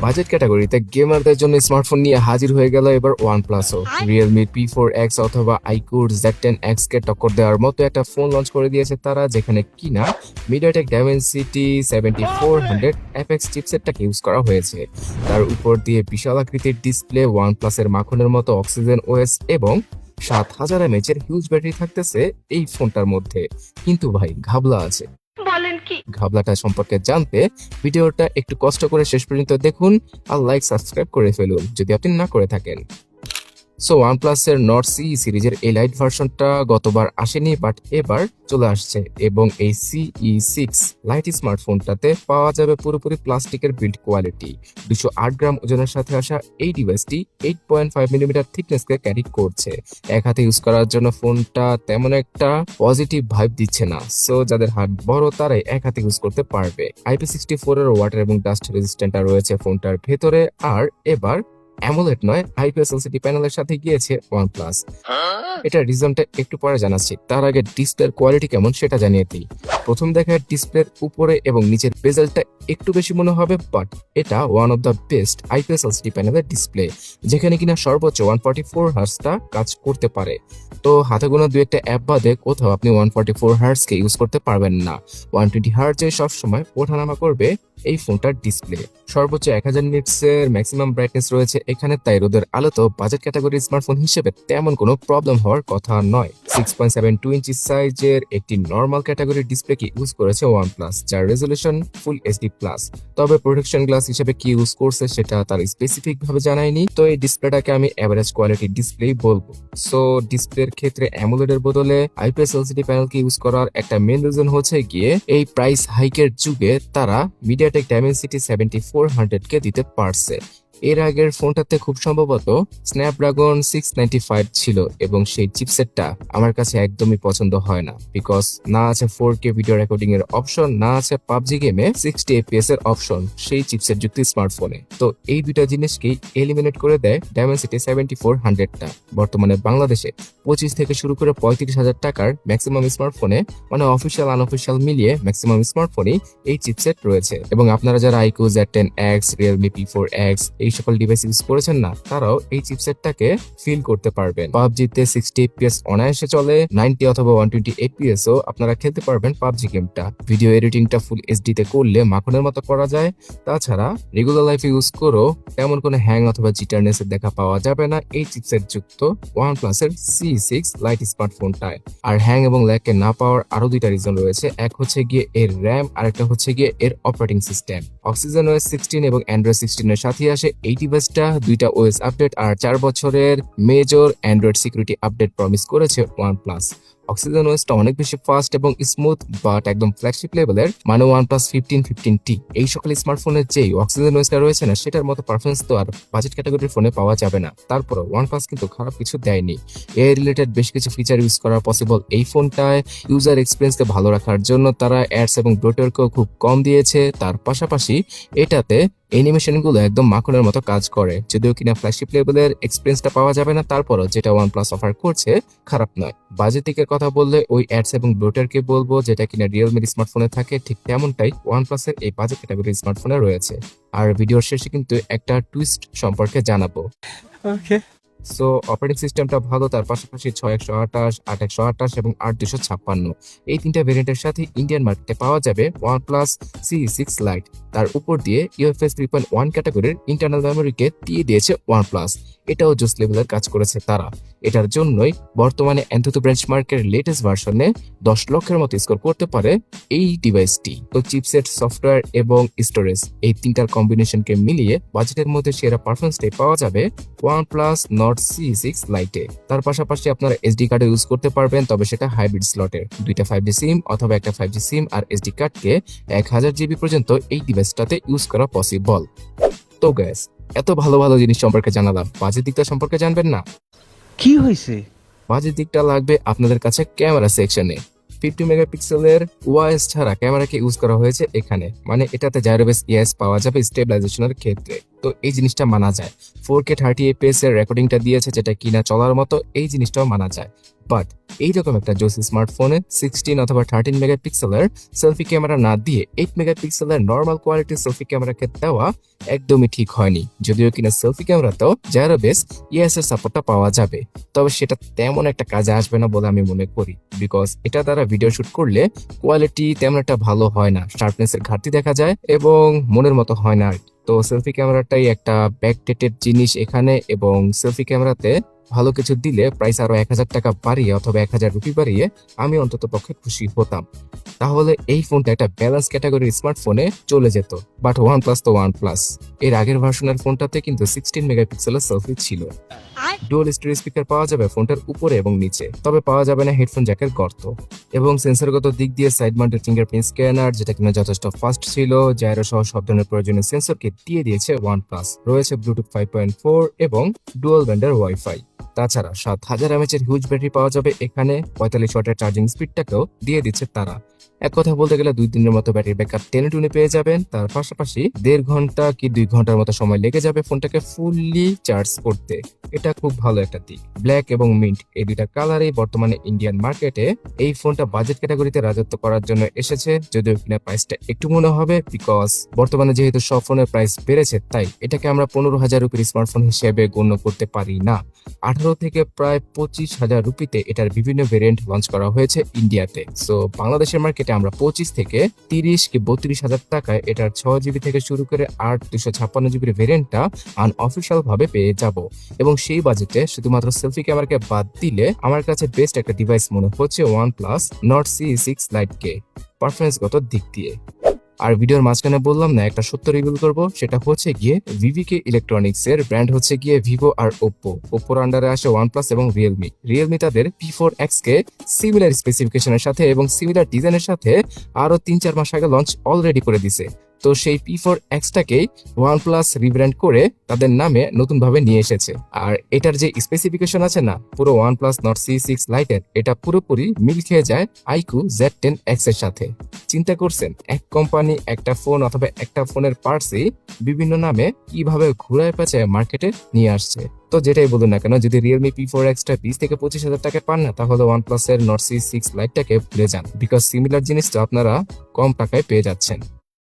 Budget ক্যাটাগরিতে গেমারদের জন্য smartphone নিয়ে হাজির হয়ে গেল এবার OnePlus-ও। Realme P4X অথবা iQOO Z10X কে টক্কর দেওয়ার মতো একটা ফোন লঞ্চ করে দিয়েছে তারা, যেখানে কিনা MediaTek Dimensity 7400 FX চিপসেটটাকে ইউজ করা হয়েছে। তার উপর দিয়ে বিশাল আকৃতির ডিসপ্লে, OnePlus-এর মাখনের মতো অক্সিজেন OS এবং 7000 mAh এর হিউজ ব্যাটারি থাকতেছে এই ফোনটার মধ্যে। কিন্তু ভাই ঘাবলা আছে। ঘাবলাটা সম্পর্কে জানতে ভিডিওটা একটু কষ্ট করে শেষ পর্যন্ত দেখুন আর লাইক সাবস্ক্রাইব করে ফেলুন যদি আপনি না করে থাকেন। সো OnePlus এর Nord CE সিরিজের এই লাইট ভার্সনটা গতবার আসেনি, বাট এবার চলে আসছে এবং এই CE6 লাইট স্মার্টফোনটাতে পাওয়া যাবে পুরোপুরি প্লাস্টিকের বিল্ড কোয়ালিটি। 208 গ্রাম ওজনের সাথে আসা এই ডিভাইসটি 8.5 মিলিমিটার থিকনেসকে ক্যারি করছে। এক হাতে ইউজ করার জন্য ফোনটা তেমন একটা পজিটিভ ভাইব দিচ্ছে না, সো যাদের হাত বড় তারাই এক হাতে ইউজ করতে পারবে। IP64 এর ওয়াটার এবং ডাস্ট রেজিস্ট্যান্ট রয়েছে ফোনটার ভেতরে, আর এবার অ্যামোলেড নয় IPS LCD প্যানেলের সাথে গিয়েছে OnePlus। এটা রিজনটা একটু পরে জানাচ্ছি, তার আগে ডিসপ্লের কোয়ালিটি কেমন সেটা জানিয়ে দিই। প্রথম দেখায় ডিসপ্লের উপরে এবং নিচের বেজেলটা একটু বেশি মনে হবে, বাট এটা one of the best IPS LCD প্যানেলের ডিসপ্লে, যেখানে কিনা সর্বোচ্চ 144 হার্টজটা কাজ করতে পারে। তো হাতে গোনা দু একটা অ্যাপ বাদে কোথাও আপনি 144 হার্টজকে ইউজ করতে পারবেন না। 120 হার্টজে সবসময় ওঠানামা করবে এই ফোনটার ডিসপ্লে। সর্বোচ্চ 1000 নিটসের ম্যাক্সিমাম ব্রাইটনেস রয়েছে এখানে, তাই রোদের আলোতেও বাজেট ক্যাটাগরি স্মার্টফোন হিসেবে তেমন কোনো প্রবলেম হওয়ার কথা নয়। 6.72 ইঞ্চি সাইজের একটি নর্মাল ক্যাটাগরির ডিসপ্লেকে ইউজ করেছে OnePlus, যার রেজলিউশন ফুল HD+। তবে প্রোটেকশন গ্লাস হিসেবে কি ইউজ করছে সেটা তার স্পেসিফিক ভাবে জানায়নি, তো এই ডিসপ্লেটাকে আমি এভারেজ কোয়ালিটির ডিসপ্লে বলবো। সো ডিসপ্লের ক্ষেত্রে অ্যামোলেডের বদলে IPS LCD প্যানেলকে ইউজ করার একটা মেন রিজন হচ্ছে গিয়ে এই প্রাইস হাইকের যুগে তারা MediaTek Dimensity 7400 কে দিতে পারছে। এর আগের ফোনটাতে খুব সম্ভবত স্ন্যাপড্রাগন 695 ছিল এবং সেই চিপসেটটা আমার কাছে একদমই পছন্দ হয় না, বিকজ না আছে 4K ভিডিও রেকর্ডিং এর অপশন, না আছে পাবজি গেমে 60 FPS এর অপশন সেই চিপসেট যুক্ত স্মার্টফোনে। তো এই দুইটা জিনিসকেই এলিমিনেট করে দেয় Dimensity 7400টা। বর্তমানে বাংলাদেশে 25 থেকে শুরু করে 35,000 টাকার ম্যাক্সিমাম স্মার্টফোনে, মানে অফিসিয়াল আনঅফিসিয়াল মিলিয়ে ম্যাক্সিমাম স্মার্টফোনেই এই চিপসেট রয়েছে। এবং আপনারা যারা iQOO Z10X, Realme P4X এই সকল ডিভাইস ইউজ করেছেন না, তারাও এই চিপসেটটাকে ফিল করতে পারবেন। পাবজিতে 60 FPS অনায়াসে চলে, 90 অথবা 120 FPS ও আপনারা খেলতে পারবেন পাবজি গেমটা। ভিডিও এডিটিংটা ফুল HD তে করলে মাখনের মতো করা যায়। তাছাড়া রেগুলার লাইফে ইউজ করেও তেমন কোনো হ্যাং অথবা জিটারনেস এর দেখা পাওয়া যাবে না এই চিপসেট যুক্ত OnePlus এর CE6 লাইট স্মার্টফোনটায়। আর হ্যাং এবং ল্যাগকে না পাওয়ার আরো দুইটা রিজন রয়েছে, এক হচ্ছে গিয়ে এর র্যাম, আর একটা হচ্ছে গিয়ে এর অপারেটিং সিস্টেম। অক্সিজেন OS 16 এবং Android 16 এর সাথে আসে এই ডিভাইসটা। দুইটা OS আপডেট আর 4 বছরের major Android security update promise করেছে OnePlus। অক্সিজেন ওএসটা অনেক বেশি ফাস্ট এবং স্মুথ, বাট একদম ফ্ল্যাগশিপ লেভেলের, মানে OnePlus 15, 15T এই সকল স্মার্টফোনের যেই অক্সিজেন ওএসটা রয়েছে না, সেটার মতো পারফরমেন্স তো আর বাজেট ক্যাটাগরির ফোনে পাওয়া যাবে না। তারপর OnePlus কিন্তু খারাপ কিছু দেয়নি। এআই রিলেটেড বেশ কিছু ফিচার ইউজ করা পসিবল এই ফোনটায়। ইউজার এক্সপিরিয়েন্সকে ভালো রাখার জন্য তারা অ্যাডস এবং ব্লোটওয়্যারকেও খুব কম দিয়েছে। তার পাশাপাশি এটাতে অ্যানিমেশন গুলো একদম মাখনের মতো কাজ করে। যদিও কিনা ফ্ল্যাগশিপ লেভেলের এক্সপিরিয়েন্সটা পাওয়া যাবে না, তারপরও যেটা OnePlus অফার করছে খারাপ নয়। বাজেট দিকের কথা বললে ওই অ্যাডস এবং ব্লোটারকে বলবো, যেটা কিনা রিয়েলমির স্মার্টফোনে থাকে, ঠিক তেমনটাই OnePlus এর এই বাজেট ক্যাটাগরির স্মার্টফোনে রয়েছে। আর ভিডিওর শেষে কিন্তু একটা টুইস্ট সম্পর্কে জানাবো। সো অপারেটিং সিস্টেমটা ভালো, তার পাশাপাশি 6128, 8128 এবং 8256 এই তিনটা ভেরিয়েন্টের সাথে ইন্ডিয়ান মার্কেটে পাওয়া যাবে OnePlus CE6 লাইট। তার উপর দিয়ে UFS 3.1 ক্যাটাগরির ইন্টারনাল মেমোরিকে দিয়ে দিয়েছে OnePlus। এটাও জোস লেভেলের কাজ করেছে তারা। এটার জন্যই বর্তমানে Antutu বেঞ্চমার্কের লেটেস্ট ভার্সনে 10 লক্ষের মতো স্কোর করতে পারে এই ডিভাইসটি। তো চিপসেট, সফটওয়্যার এবং স্টোরেজ এই তিনটার কম্বিনেশনকে মিলিয়ে বাজেটের মধ্যে সেরা পারফরমেন্সটাই পাওয়া যাবে OnePlus Nord CE6 লাইটে। তার পাশাপাশি আপনারা SD কার্ডও ইউজ করতে পারবেন, তবে সেটা হাইব্রিড স্লটের। দুইটা 5G সিম অথবা একটা 5G সিম আর SD কার্ডকে 1000 GB পর্যন্ত এই ডিভাইসটাতে ইউজ করা পসিবল। তো গ্যাস, এত ভালো ভালো জিনিস সম্পর্কে জানালাম, বাজেট দিকটা সম্পর্কে জানবেন না? কি হয়েছে? বাজেট দিকটা লাগবে আপনাদের কাছে ক্যামেরা সেকশনে। 50 মেগাপিক্সেলের ওয়াইস ছাড়া ক্যামেরাকে ইউজ করা হয়েছে এখানে, মানে এটাতে জাইরোবেস EIS পাওয়া যাবে স্টেবিলাইজেশনের ক্ষেত্রে। তো এই জিনিসটা মানা যায়। 4K 30fps এর রেকর্ডিংটা দিয়েছে, যেটা কিনা চলার মতো, এই জিনিসটাও মানা যায়। বাট এইরকম একটা জোস স্মার্টফোনে 16 অথবা 13 মেগাপিক্সেলের সেলফি ক্যামেরা না দিয়ে 8 মেগাপিক্সেলের নর্মাল কোয়ালিটির সেলফি ক্যামেরাকে দেওয়া একদমই ঠিক হয়নি। যদিও কিনা সেলফি ক্যামেরাতেও জাইরোবেস ইএস এর সাপোর্টটা পাওয়া যাবে, তবে সেটা তেমন একটা কাজে আসবে না বলে আমি মনে করি, বিকজ এটা দ্বারা ভিডিও শুট করলে কোয়ালিটি তেমন একটা ভালো হয় না, শার্পনেসের ঘাটতি দেখা যায় এবং মনের মতো হয় না আর কি। তো সেলফি ক্যামেরাটাই একটা ব্যাকডেটেড জিনিস এখানে, এবং সেলফি ক্যামেরাতে ভালো কিছু দিলে প্রাইস আরো 1000 টাকা বাড়িয়ে অথবা 1000 রুপি বাড়িয়ে আমি অন্তত পক্ষে খুশি হতাম। তাহলে এই ফোনটা একটা ব্যালেন্স ক্যাটাগরির স্মার্টফোনে চলে যেত। বাট OnePlus তো OnePlus, এর আগের ভার্সনের ফোনটাতে কিন্তু 16 মেগাপিক্সেলের সেলফি ছিল। ডুয়াল স্টোরেজ স্পিকার পাওয়া যাবে ফোনটার উপরে এবং নিচে, তবে পাওয়া যাবে না হেডফোন জ্যাকের গর্ত। এবং সেন্সরগত দিক দিয়ে সাইড মাউন্টেড ফিঙ্গারপ্রিন্ট স্ক্যানার, যেটা কিনা যথেষ্ট ফাস্ট ছিল, জাইরো সহ সব ধরনের প্রয়োজনীয় সেন্সরকে দিয়ে দিয়েছে OnePlus। রয়েছে ব্লুটুথ 5.4 এবং ডুয়াল ব্যান্ডের ওয়াইফাই। তাছাড়া 7000 mAh এর হিউজ ব্যাটারি পাওয়া যাবে এখানে, 45 ওয়াটের চার্জিং স্পিডটাকেও দিয়ে দিচ্ছে তারা। এক কথা বলতে গেলে 2 দিনের মতো ব্যাটারি ব্যাকআপ টেনে টুনে পেয়ে যাবেন। তার পাশাপাশি 1.5 ঘন্টা কি 2 ঘন্টার মতো সময় লেগে যাবে ফোনটাকে ফুললি চার্জ করতে। এটা খুব ভালো একটা দিক। ব্ল্যাক এবং মিন্ট এই দুইটা কালারই বর্তমানে ইন্ডিয়ান মার্কেটে এই ফোনটা বাজেট ক্যাটাগরিতে রাজত্ব করার জন্য এসেছে, যদিও কিনা প্রাইসটা একটু মনে হবে, বিকজ বর্তমানে যেহেতু সব ফোনের প্রাইস বেড়েছে, তাই এটাকে আমরা 15,000 রুপির স্মার্টফোন হিসেবে গণ্য করতে পারি না। 18 থেকে প্রায় 25,000 রুপিতে এটার বিভিন্ন ভেরিয়েন্ট লঞ্চ করা হয়েছে ইন্ডিয়াতে। সো বাংলাদেশের মার্কেটে আমরা 25 থেকে 30 কি 32,000 টাকায় এটার 6GB থেকে শুরু করে 8 256GB ভেরিয়েন্টটা আনঅফিসিয়াল ভাবে পেয়ে যাব। এবং সেই বাজেটে শুধুমাত্র সেলফি ক্যামেরাকে বাদ দিলে আমার কাছে বেস্ট একটা ডিভাইস মনে হচ্ছে OnePlus Nord C6 Lite পারফরমেন্সগত দিক দিয়ে। আর ভিডিওর মাঝখানে বললাম না, একটা সত্য রিভিল করব, সেটা হচ্ছে গিয়ে ভিভিকে ইলেকট্রনিক্স এর ব্র্যান্ড হচ্ছে গিয়ে ভিভো আর ওপ্পোর আন্ডারে আসে OnePlus এবং রিয়েলমি তাদের P4X কে সিমিলার স্পেসিফিকেশনের সাথে এবং সিমিলার ডিজাইনের সাথে আরো 3-4 মাস আগে লঞ্চ অলরেডি করে দিছে। তো সেই P4X টাকেই OnePlus রিব্র্যান্ড করে তাদের নামে নতুন ভাবে নিয়ে এসেছে। আর এটার যে স্পেসিফিকেশন আছে না, পুরো OnePlus Nord C6 Lite এটা পুরোপুরি মিল খেয়ে যায় iQOO Z10X এর সাথে। চিন্তা করছেন এক কোম্পানি একটা ফোন অথবা একটা ফোনের পার্টসই বিভিন্ন নামে কিভাবে ঘুরায় পেঁচায় মার্কেটে নিয়ে আসছে। তো যেটাই বলুন না কেন, যদি রিয়েলমি P4X টা 20 থেকে 25,000 টাকায় পান না, তাহলে OnePlus এর Nord C6 Lite টাকে ভুলে যান, বিকজ সিমিলার জিনিসটা আপনারা কম টাকায় পেয়ে যাচ্ছেন।